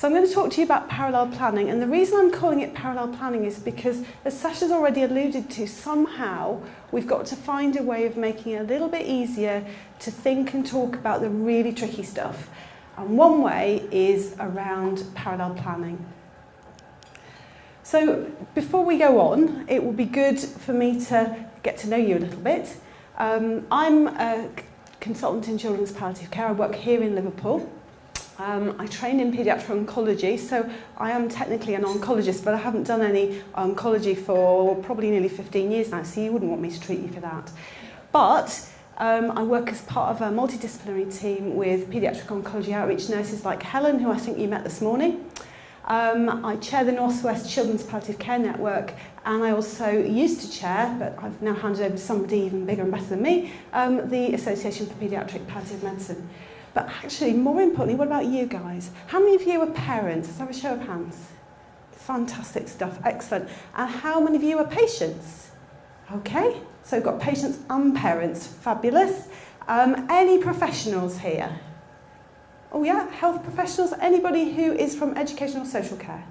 So I'm going to talk to you about parallel planning, and the reason I'm calling it parallel planning is because, as Sasha's already alluded to, somehow we've got to find a way of making it a little bit easier to think and talk about the really tricky stuff. And one way is around parallel planning. So before we go on, it will be good for me to get to know you a little bit. I'm a consultant in children's palliative care. I work here in Liverpool. I train in paediatric oncology, so I am technically an oncologist, but I haven't done any oncology for probably nearly 15 years now, so you wouldn't want me to treat you for that. But I work as part of a multidisciplinary team with paediatric oncology outreach nurses like Helen, who I think you met this morning. I chair the North West Children's Palliative Care Network, and I also used to chair, but I've now handed over to somebody even bigger and better than me, the Association for Paediatric Palliative Medicine. But actually, more importantly, what about you guys? How many of you are parents? Let's have a show of hands. Fantastic stuff, excellent. And how many of you are patients? Okay, so we've got patients and parents, fabulous. Any professionals here? Oh yeah, health professionals, anybody who is from educational social care?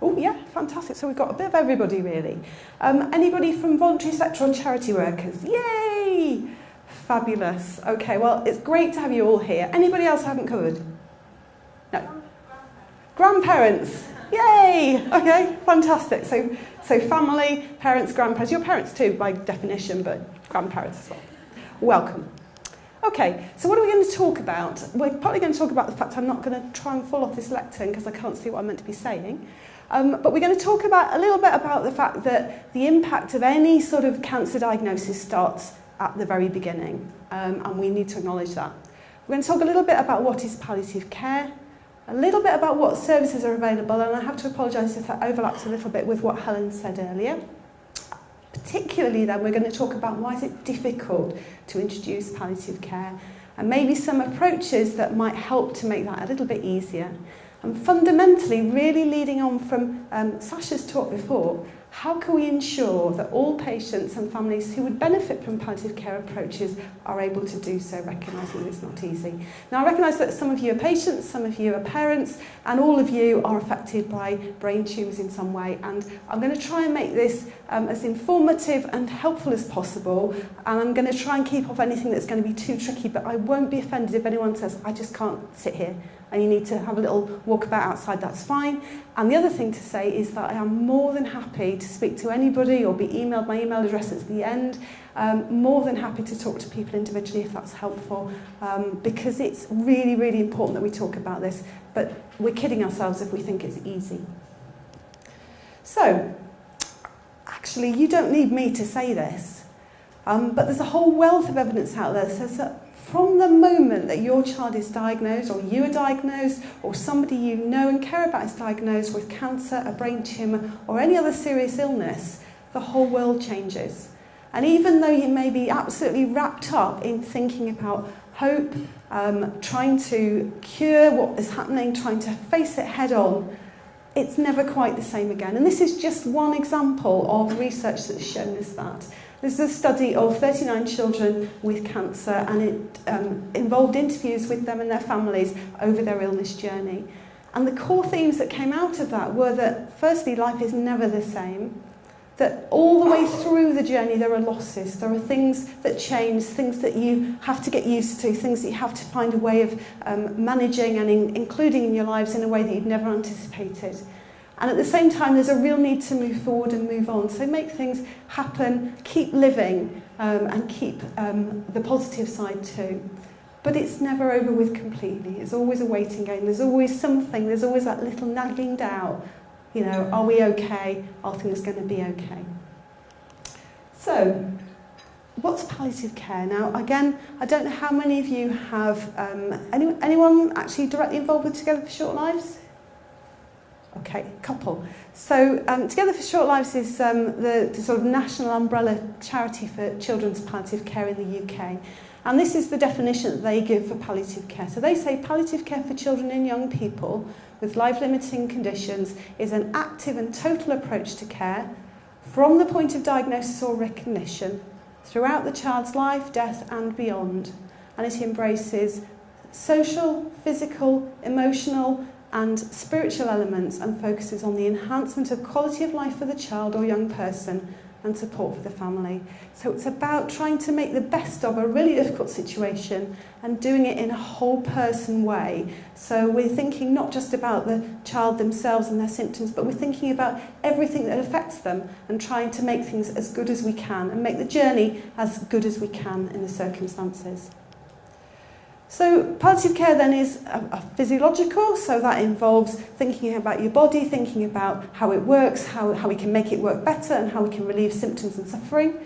Oh yeah, fantastic, so we've got a bit of everybody really. Anybody from voluntary sector and charity workers? Yay! Fabulous. Okay, well, it's great to have you all here. Anybody else I haven't covered? No. Grandparents. Yay! Okay, fantastic. So family, parents, grandparents. Your parents too, by definition, but grandparents as well. Welcome. Okay, so what are we going to talk about? We're probably going to talk about the fact I'm not going to try and fall off this lectern because I can't see what I'm meant to be saying. But we're going to talk about a little bit about the fact that the impact of any sort of cancer diagnosis starts at the very beginning, and we need to acknowledge that. We're going to talk a little bit about what is palliative care, a little bit about what services are available, and I have to apologise if that overlaps a little bit with what Helen said earlier. Particularly then, we're going to talk about why is it difficult to introduce palliative care, and maybe some approaches that might help to make that a little bit easier. And fundamentally, really leading on from Sasha's talk before, how can we ensure that all patients and families who would benefit from palliative care approaches are able to do so, recognising that it's not easy. Now, I recognise that some of you are patients, some of you are parents, and all of you are affected by brain tumours in some way. And I'm going to try and make this as informative and helpful as possible, and I'm going to try and keep off anything that's going to be too tricky, but I won't be offended if anyone says, I just can't sit here, and you need to have a little walkabout outside, that's fine. And the other thing to say is that I am more than happy to speak to anybody or be emailed. My email address is at the end. More than happy to talk to people individually if that's helpful, because it's really, really important that we talk about this, but we're kidding ourselves if we think it's easy. So, actually, you don't need me to say this, but there's a whole wealth of evidence out there that says that from the moment that your child is diagnosed, or you are diagnosed, or somebody you know and care about is diagnosed with cancer, a brain tumour, or any other serious illness, the whole world changes. And even though you may be absolutely wrapped up in thinking about hope, trying to cure what is happening, trying to face it head on, it's never quite the same again. And this is just one example of research that's shown us that. This is a study of 39 children with cancer, and it involved interviews with them and their families over their illness journey. And the core themes that came out of that were that, firstly, life is never the same, that all the way through the journey there are losses, there are things that change, things that you have to get used to, things that you have to find a way of managing and including in your lives in a way that you'd never anticipated. And at the same time, there's a real need to move forward and move on. So make things happen, keep living, and keep the positive side too. But it's never over with completely. It's always a waiting game. There's always something. There's always that little nagging doubt. You know, are we okay? Are things going to be okay? So, what's palliative care? Now, again, I don't know how many of you have anyone actually directly involved with Together for Short Lives? Okay, couple. So Together for Short Lives is the sort of national umbrella charity for children's palliative care in the UK. And this is the definition that they give for palliative care. So they say palliative care for children and young people with life-limiting conditions is an active and total approach to care from the point of diagnosis or recognition throughout the child's life, death and beyond. And it embraces social, physical, emotional and spiritual elements, and focuses on the enhancement of quality of life for the child or young person and support for the family. So it's about trying to make the best of a really difficult situation and doing it in a whole person way. So we're thinking not just about the child themselves and their symptoms, but we're thinking about everything that affects them and trying to make things as good as we can and make the journey as good as we can in the circumstances. So palliative care then is a physiological, so that involves thinking about your body, thinking about how it works, how we can make it work better and how we can relieve symptoms and suffering.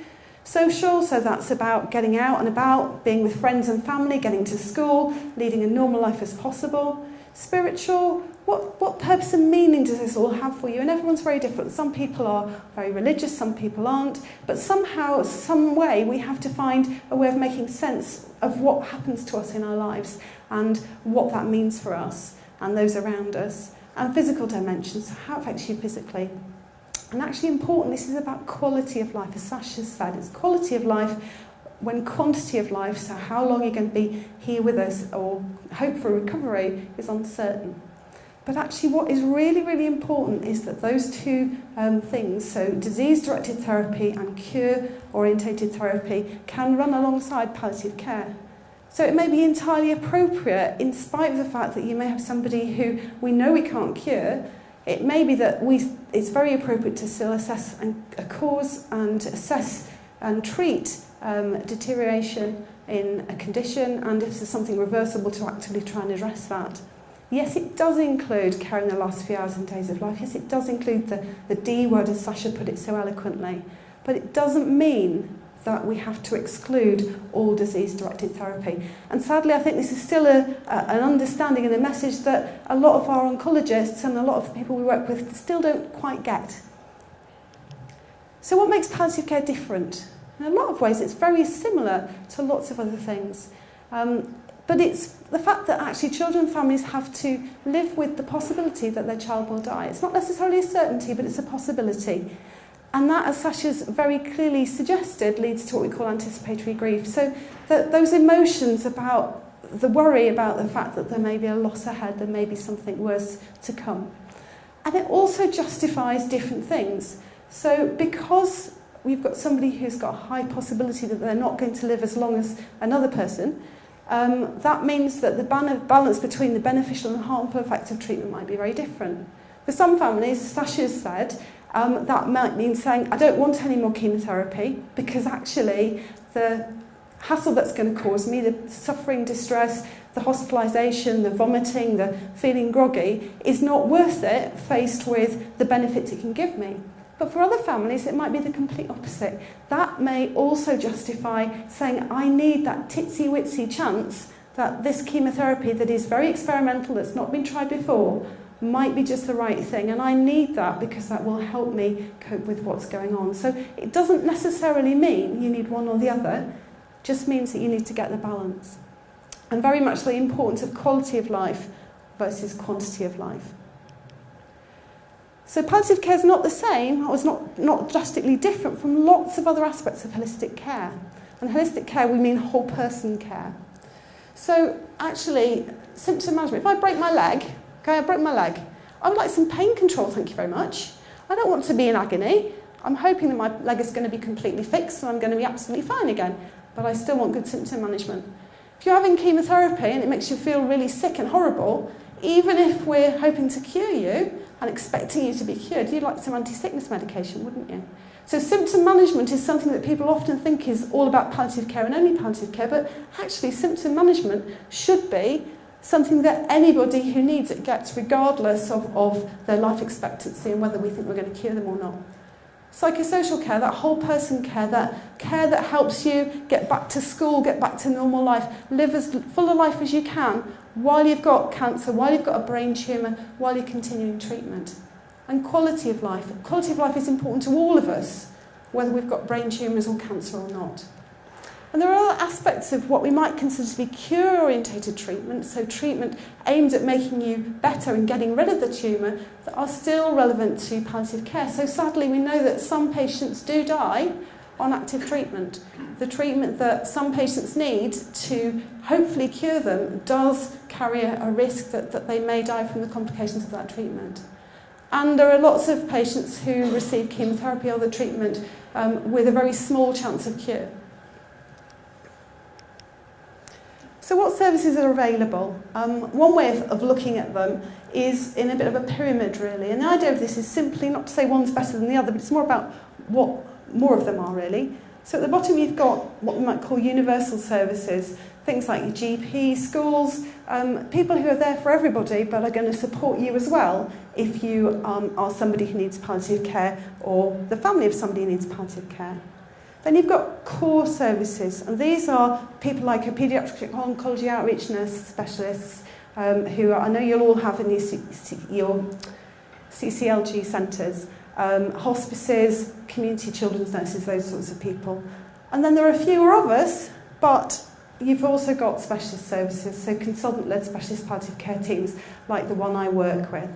Social, so that's about getting out and about, being with friends and family, getting to school, leading a normal life as possible. Spiritual, what purpose and meaning does this all have for you? And everyone's very different. Some people are very religious, some people aren't, but somehow, some way, we have to find a way of making sense of what happens to us in our lives and what that means for us and those around us. And physical dimensions, so how it affects you physically. And actually important, this is about quality of life, as Sasha said. It's quality of life when quantity of life, so how long you're going to be here with us or hope for recovery, is uncertain. But actually what is really, really important is that those two things, so disease-directed therapy and cure-orientated therapy, can run alongside palliative care. So it may be entirely appropriate, in spite of the fact that you may have somebody who we know we can't cure. It may be that it's very appropriate to still assess a cause and assess and treat deterioration in a condition, and if there's something reversible, to actively try and address that. Yes, it does include caring the last few hours and days of life. Yes, it does include the D word, as Sasha put it so eloquently. But it doesn't mean that we have to exclude all disease-directed therapy. And sadly, I think this is still an understanding and a message that a lot of our oncologists and a lot of the people we work with still don't quite get. So what makes palliative care different? In a lot of ways, it's very similar to lots of other things. But it's the fact that actually children and families have to live with the possibility that their child will die. It's not necessarily a certainty, but it's a possibility. And that, as Sasha's very clearly suggested, leads to what we call anticipatory grief. So that those emotions about the worry about the fact that there may be a loss ahead, there may be something worse to come. And it also justifies different things. So because we've got somebody who's got a high possibility that they're not going to live as long as another person, that means that the balance between the beneficial and harmful effects of treatment might be very different. For some families, as Sasha said, that might mean saying, I don't want any more chemotherapy because actually the hassle that's going to cause me, the suffering, distress, the hospitalisation, the vomiting, the feeling groggy, is not worth it faced with the benefits it can give me. But for other families, it might be the complete opposite. That may also justify saying, I need that titsy-witsy chance that this chemotherapy that is very experimental, that's not been tried before, might be just the right thing, and I need that because that will help me cope with what's going on. So it doesn't necessarily mean you need one or the other, it just means that you need to get the balance. And very much the importance of quality of life versus quantity of life. So palliative care is not the same, or is not drastically different from lots of other aspects of holistic care. And holistic care, we mean whole person care. So actually, symptom management, if I break my leg, okay, I broke my leg, I would like some pain control, thank you very much. I don't want to be in agony. I'm hoping that my leg is going to be completely fixed and I'm going to be absolutely fine again, but I still want good symptom management. If you're having chemotherapy and it makes you feel really sick and horrible, even if we're hoping to cure you and expecting you to be cured, you'd like some anti-sickness medication, wouldn't you? So symptom management is something that people often think is all about palliative care and only palliative care, but actually symptom management should be something that anybody who needs it gets, regardless of their life expectancy and whether we think we're going to cure them or not. Psychosocial care, that whole person care that helps you get back to school, get back to normal life, live as full a life as you can while you've got cancer, while you've got a brain tumour, while you're continuing treatment. And quality of life. Quality of life is important to all of us, whether we've got brain tumours or cancer or not. And there are other aspects of what we might consider to be cure-orientated treatment, so treatment aimed at making you better and getting rid of the tumour, that are still relevant to palliative care. So sadly, we know that some patients do die on active treatment. The treatment that some patients need to hopefully cure them does carry a risk that they may die from the complications of that treatment. And there are lots of patients who receive chemotherapy or other treatment with a very small chance of cure. So what services are available? One way of looking at them is in a bit of a pyramid, really. And the idea of this is simply not to say one's better than the other, but it's more about what more of them are, really. So at the bottom you've got what we might call universal services, things like your GP, schools, people who are there for everybody but are going to support you as well if you are somebody who needs palliative care or the family of somebody who needs palliative care. Then you've got core services, and these are people like a paediatric oncology outreach nurse specialists who I know you'll all have in your CCLG centres, hospices, community children's nurses, those sorts of people. And then there are fewer of us, but you've also got specialist services, so consultant-led specialist palliative care teams like the one I work with.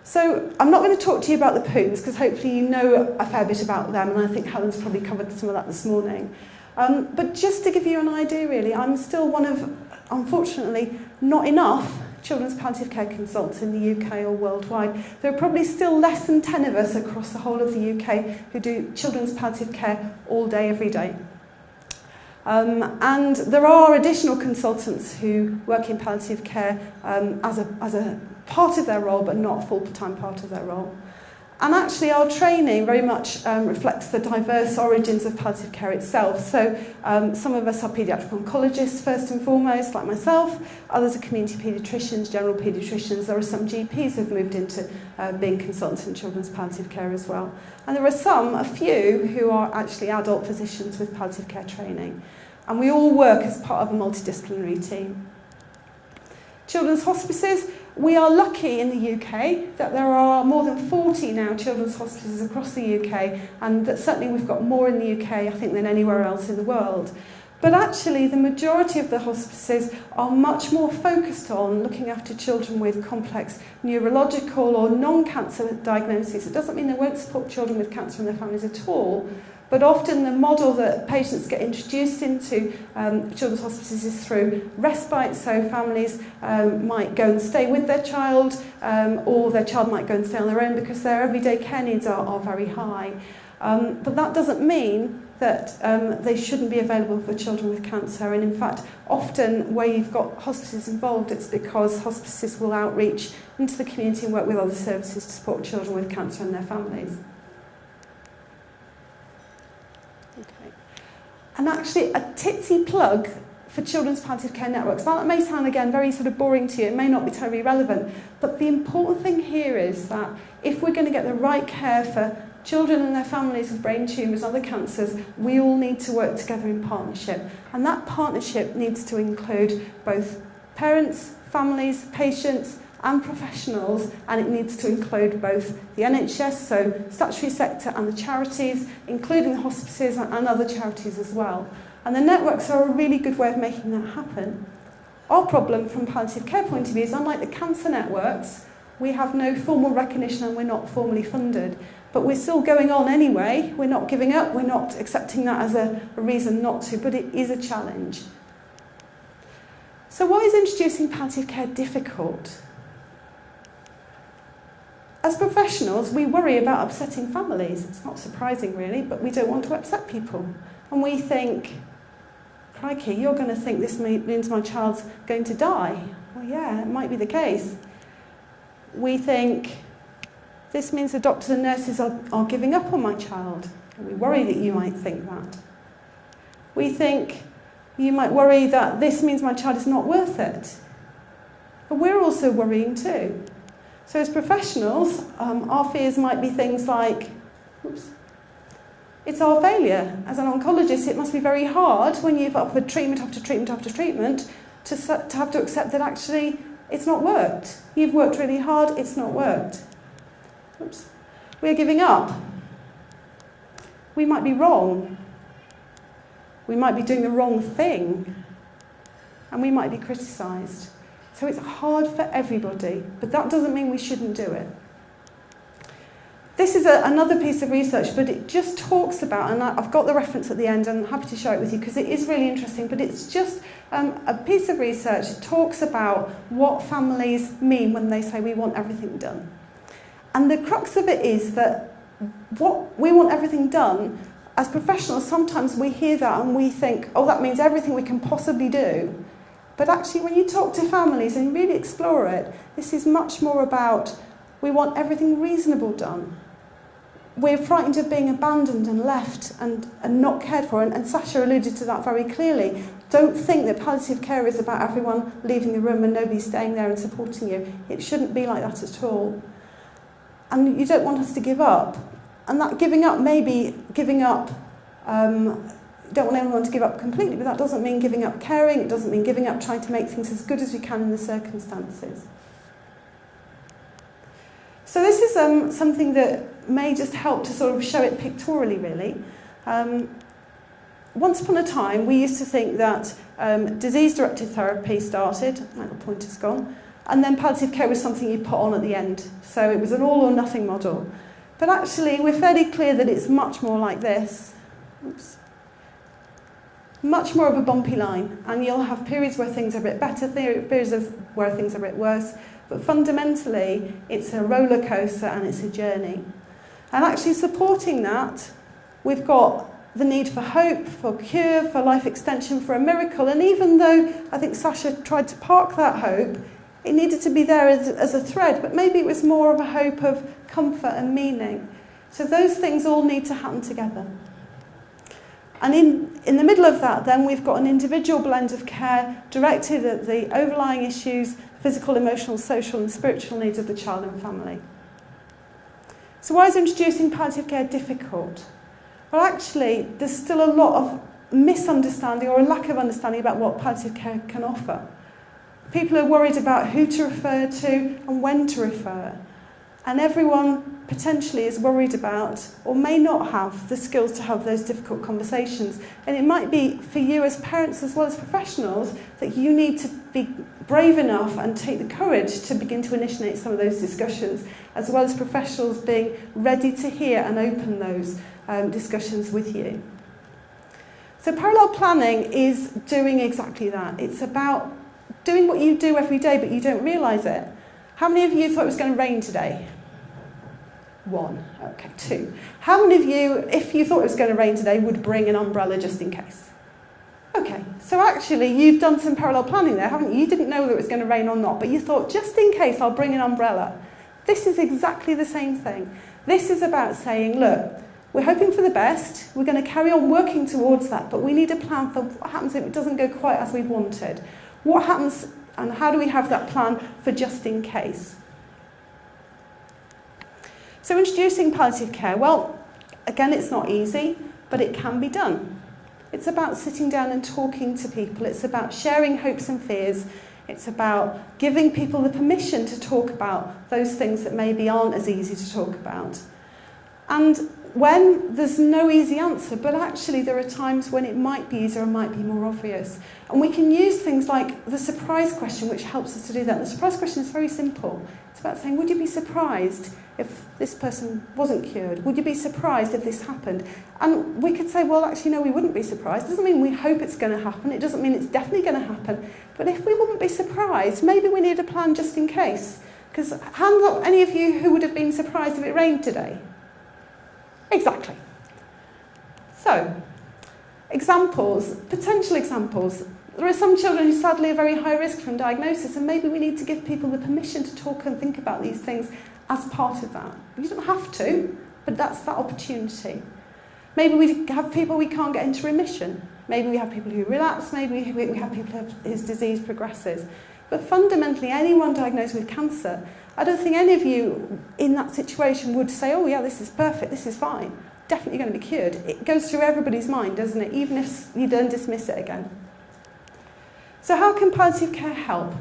So I'm not going to talk to you about the POOMs because hopefully you know a fair bit about them, and I think Helen's probably covered some of that this morning. But just to give you an idea, really, I'm still one of, unfortunately, not enough children's palliative care consultants in the UK or worldwide. There are probably still less than 10 of us across the whole of the UK who do children's palliative care all day, every day. And there are additional consultants who work in palliative care as a part of their role, but not a full-time part of their role. And actually our training very much reflects the diverse origins of palliative care itself. So some of us are paediatric oncologists first and foremost, like myself. Others are community paediatricians, general paediatricians. There are some GPs who have moved into being consultants in children's palliative care as well. And there are a few, who are actually adult physicians with palliative care training. And we all work as part of a multidisciplinary team. Children's hospices, we are lucky in the UK that there are more than 40 now children's hospices across the UK, and that certainly we've got more in the UK, I think, than anywhere else in the world. But actually, the majority of the hospices are much more focused on looking after children with complex neurological or non-cancer diagnoses. It doesn't mean they won't support children with cancer and their families at all, but often the model that patients get introduced into children's hospices is through respite, so families might go and stay with their child, or their child might go and stay on their own because their everyday care needs are very high. But that doesn't mean that they shouldn't be available for children with cancer, and in fact often where you've got hospices involved, it's because hospices will outreach into the community and work with other services to support children with cancer and their families. Okay. And actually a titsy plug for children's palliative care networks. Now that may sound again very sort of boring to you, it may not be totally relevant, but the important thing here is that if we're going to get the right care for children and their families with brain tumours and other cancers, we all need to work together in partnership. And that partnership needs to include both parents, families, patients and professionals, and it needs to include both the NHS, so statutory sector, and the charities, including the hospices and other charities as well. And the networks are a really good way of making that happen. Our problem from palliative care point of view is, unlike the cancer networks, we have no formal recognition and we're not formally funded. But we're still going on anyway. We're not giving up. We're not accepting that as a reason not to, but it is a challenge. So why is introducing palliative care difficult? As professionals, we worry about upsetting families. It's not surprising, really, but we don't want to upset people. And we think, crikey, you're going to think this means my child's going to die. Well, yeah, it might be the case. We think, this means the doctors and nurses are giving up on my child. And we worry that you might think that. We think, you might worry that this means my child is not worth it. But we're also worrying too. So as professionals, our fears might be things like, it's our failure. As an oncologist, it must be very hard when you've offered treatment after treatment after treatment to have to accept that actually it's not worked. You've worked really hard, it's not worked. Oops. We're giving up. We might be wrong. We might be doing the wrong thing. And we might be criticised. So it's hard for everybody, but that doesn't mean we shouldn't do it. this is another piece of research, but it just talks about, and I've got the reference at the end, and I'm happy to share it with you because it is really interesting, but it's just a piece of research that talks about what families mean when they say we want everything done. And the crux of it is that what we want everything done, as professionals, sometimes we hear that and we think, oh, that means everything we can possibly do. But actually, when you talk to families and really explore it, this is much more about we want everything reasonable done. We're frightened of being abandoned and left and not cared for, and Sasha alluded to that very clearly. Don't think that palliative care is about everyone leaving the room and nobody staying there and supporting you. It shouldn't be like that at all. And you don't want us to give up. And that giving up may be giving up, don't want anyone to give up completely, but that doesn't mean giving up caring, it doesn't mean giving up trying to make things as good as we can in the circumstances. So this is something that may just help to sort of show it pictorially, really. Once upon a time, we used to think that disease-directed therapy started, my little pointer's gone, and then palliative care was something you put on at the end. So it was an all-or-nothing model. But actually, we're fairly clear that it's much more like this. Oops. Much more of a bumpy line, and you'll have periods where things are a bit better, periods where things are a bit worse, but fundamentally, it's a roller coaster and it's a journey. And actually supporting that, we've got the need for hope, for cure, for life extension, for a miracle, and even though I think Sasha tried to park that hope, it needed to be there as a thread, but maybe it was more of a hope of comfort and meaning. So those things all need to happen together. And in the middle of that, then, we've got an individual blend of care directed at the overlying issues, physical, emotional, social and spiritual needs of the child and family. So why is introducing palliative care difficult? Well, actually, there's still a lot of misunderstanding or a lack of understanding about what palliative care can offer. People are worried about who to refer to and when to refer. And everyone potentially is worried about or may not have the skills to have those difficult conversations. And it might be for you as parents as well as professionals that you need to be brave enough and take the courage to begin to initiate some of those discussions, as well as professionals being ready to hear and open those discussions with you. So parallel planning is doing exactly that. It's about doing what you do every day, but you don't realise it. How many of you thought it was going to rain today? 1. Okay, 2. How many of you, if you thought it was going to rain today, would bring an umbrella just in case? Okay, so actually you've done some parallel planning there, haven't you? You didn't know whether it was going to rain or not, but you thought, just in case, I'll bring an umbrella. This is exactly the same thing. This is about saying, look, we're hoping for the best, we're going to carry on working towards that, but we need a plan for what happens if it doesn't go quite as we wanted. What happens and how do we have that plan for just in case? So introducing palliative care, well, again, it's not easy, but it can be done. It's about sitting down and talking to people. It's about sharing hopes and fears. It's about giving people the permission to talk about those things that maybe aren't as easy to talk about. And when there's no easy answer, but actually there are times when it might be easier or might be more obvious. And we can use things like the surprise question, which helps us to do that. The surprise question is very simple. It's about saying, would you be surprised if this person wasn't cured? Would you be surprised if this happened? And we could say, well, actually, no, we wouldn't be surprised. It doesn't mean we hope it's going to happen. It doesn't mean it's definitely going to happen. But if we wouldn't be surprised, maybe we need a plan just in case. Because hand up any of you who would have been surprised if it rained today. Exactly. So, examples, potential examples. There are some children who sadly are very high risk from diagnosis, and maybe we need to give people the permission to talk and think about these things as part of that. You don't have to, but that's that opportunity. Maybe we have people we can't get into remission. Maybe we have people who relapse, maybe we have people whose disease progresses. But fundamentally, anyone diagnosed with cancer, I don't think any of you in that situation would say, oh yeah, this is perfect, this is fine, definitely going to be cured. It goes through everybody's mind, doesn't it, even if you don't dismiss it again. So how can palliative care help?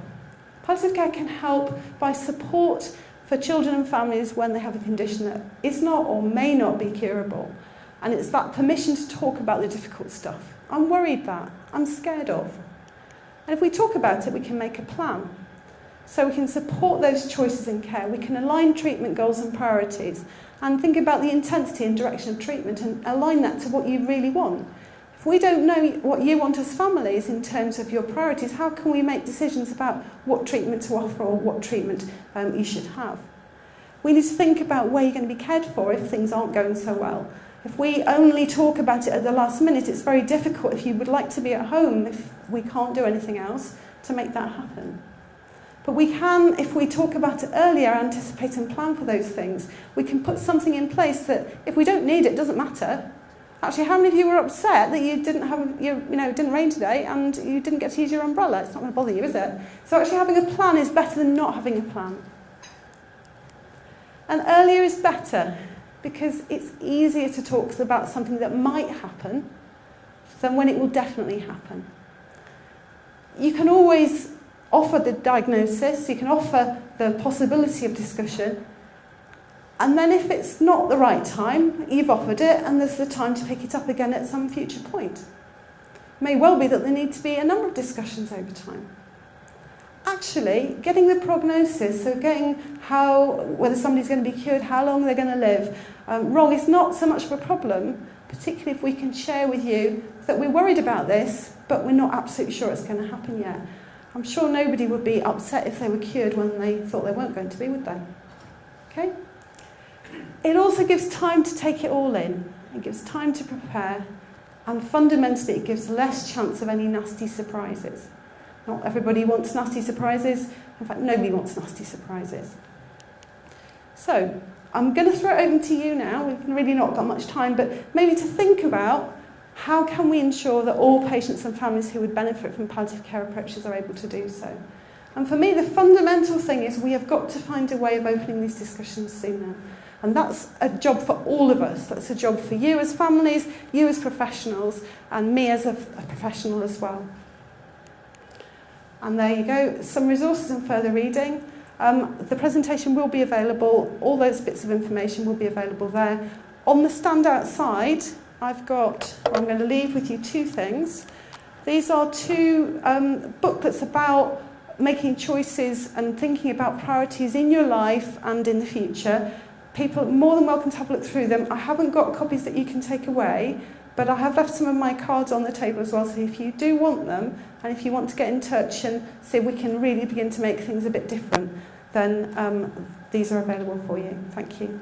Palliative care can help by support for children and families when they have a condition that is not or may not be curable. And it's that permission to talk about the difficult stuff. I'm worried that, I'm scared of. And if we talk about it, we can make a plan. So we can support those choices in care. We can align treatment goals and priorities and think about the intensity and direction of treatment and align that to what you really want. If we don't know what you want as families in terms of your priorities, how can we make decisions about what treatment to offer or what treatment you should have? We need to think about where you're going to be cared for if things aren't going so well. If we only talk about it at the last minute, it's very difficult if you would like to be at home, if we can't do anything else, to make that happen. But we can, if we talk about it earlier, anticipate and plan for those things. We can put something in place that if we don't need it, doesn't matter. Actually, how many of you were upset that you didn't have, it didn't rain today and you didn't get to use your umbrella? It's not going to bother you, is it? So actually having a plan is better than not having a plan. And earlier is better because it's easier to talk about something that might happen than when it will definitely happen. You can always offer the diagnosis, you can offer the possibility of discussion, and then if it's not the right time, you've offered it and there's the time to pick it up again at some future point. It may well be that there need to be a number of discussions over time. Actually, getting the prognosis, so getting whether somebody's going to be cured, how long they're going to live, wrong is not so much of a problem, particularly if we can share with you that we're worried about this, but we're not absolutely sure it's going to happen yet. I'm sure nobody would be upset if they were cured when they thought they weren't going to be, would they? Okay? It also gives time to take it all in. It gives time to prepare, and fundamentally it gives less chance of any nasty surprises. Not everybody wants nasty surprises. In fact, nobody wants nasty surprises. So, I'm going to throw it open to you now. We've really not got much time, but maybe to think about how can we ensure that all patients and families who would benefit from palliative care approaches are able to do so. And for me, the fundamental thing is we have got to find a way of opening these discussions sooner. And that's a job for all of us. That's a job for you as families, you as professionals, and me as a professional as well. And there you go, some resources and further reading. The presentation will be available, all those bits of information will be available there. On the stand outside, I'm going to leave with you two things. These are two booklets about making choices and thinking about priorities in your life and in the future. People are more than welcome to have a look through them. I haven't got copies that you can take away, but I have left some of my cards on the table as well, so if you do want them, and if you want to get in touch and see if we can really begin to make things a bit different, then these are available for you. Thank you.